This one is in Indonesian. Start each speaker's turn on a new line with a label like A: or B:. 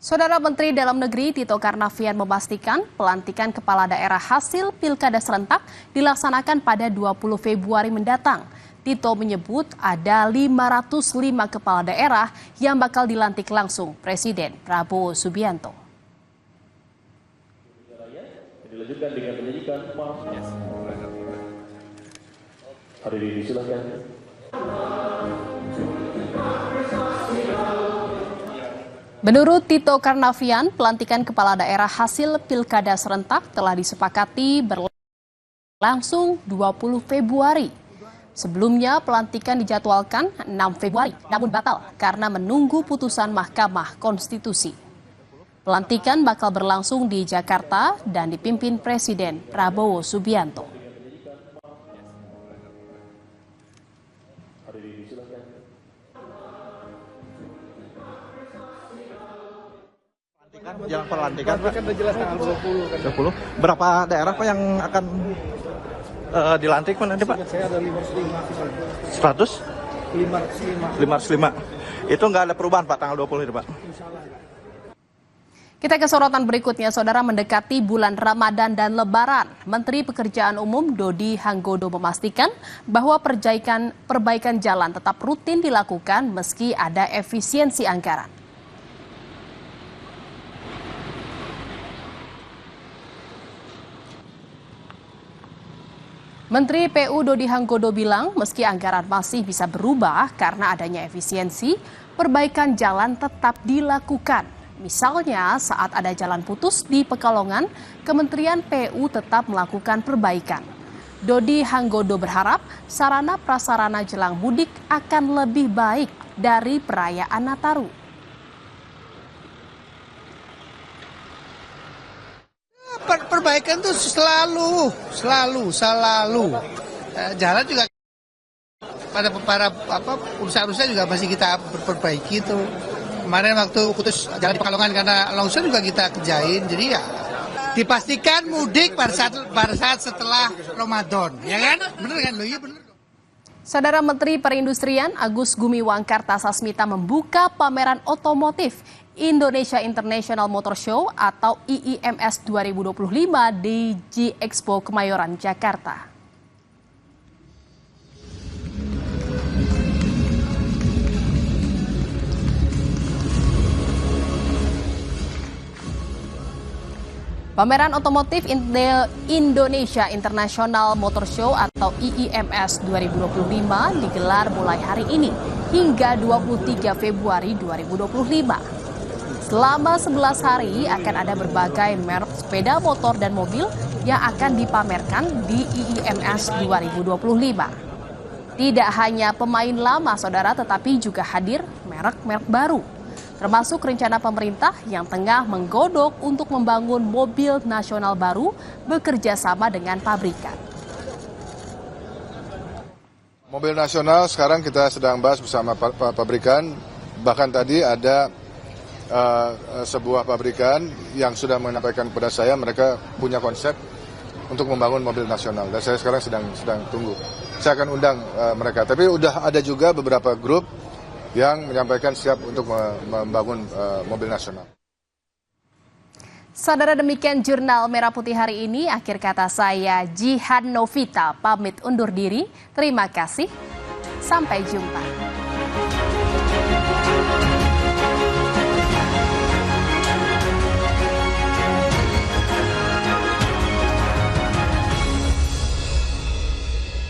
A: Saudara Menteri Dalam Negeri Tito Karnavian memastikan pelantikan kepala daerah hasil Pilkada serentak dilaksanakan pada 20 Februari mendatang. Tito menyebut ada 505 kepala daerah yang bakal dilantik langsung Presiden Prabowo Subianto.
B: Dilanjutkan dengan penyanyikan Hari ini silakan.
A: Menurut Tito Karnavian, pelantikan kepala daerah hasil Pilkada serentak telah disepakati berlangsung 20 Februari. Sebelumnya pelantikan dijadwalkan 6 Februari, namun batal karena menunggu putusan Mahkamah Konstitusi. Pelantikan bakal berlangsung di Jakarta dan dipimpin Presiden Prabowo Subianto.
C: Yang pelantikan
D: udah jelas tanggal 20 kan.
C: 20. Berapa daerah Pak yang akan dilantik Pak nanti Pak?
D: Saya ada 505.
C: 100? 505. Itu nggak ada perubahan Pak tanggal 20 itu Pak?
A: Kita ke sorotan berikutnya, saudara. Mendekati bulan Ramadan dan Lebaran, Menteri Pekerjaan Umum Dodi Hanggodo memastikan bahwa perbaikan jalan tetap rutin dilakukan meski ada efisiensi anggaran. Menteri PU Dodi Hanggodo bilang meski anggaran masih bisa berubah karena adanya efisiensi, perbaikan jalan tetap dilakukan. Misalnya saat ada jalan putus di Pekalongan, Kementerian PU tetap melakukan perbaikan. Dodi Hanggodo berharap sarana prasarana jelang mudik akan lebih baik dari perayaan Nataru.
E: Perbaikan tuh selalu. Jalan juga para usaha-usaha juga masih kita perbaiki itu. Kemarin waktu putus jalan di Pekalongan karena longsor juga kita kerjain. Jadi ya dipastikan mudik pada saat setelah Ramadan, ya kan? Bener kan lo? Iya bener.
A: Saudara Menteri Perindustrian Agus Gumiwang Kartasasmita membuka pameran otomotif Indonesia International Motor Show atau IIMS 2025 di G-Expo Kemayoran, Jakarta. Pameran otomotif Indonesia International Motor Show atau IIMS 2025 digelar mulai hari ini hingga 23 Februari 2025. Selama 11 hari akan ada berbagai merek sepeda motor dan mobil yang akan dipamerkan di IIMS 2025. Tidak hanya pemain lama, saudara, tetapi juga hadir merek-merek baru. Termasuk rencana pemerintah yang tengah menggodok untuk membangun mobil nasional baru bekerja sama dengan pabrikan.
F: Mobil nasional sekarang kita sedang bahas bersama pabrikan, bahkan tadi ada sebuah pabrikan yang sudah menyampaikan kepada saya mereka punya konsep untuk membangun mobil nasional dan saya sekarang sedang tunggu. Saya akan undang mereka, tapi udah ada juga beberapa grup yang menyampaikan siap untuk membangun mobil nasional.
A: Saudara, demikian Jurnal Merah Putih hari ini. Akhir kata saya Jihan Novita pamit undur diri. Terima kasih. Sampai jumpa.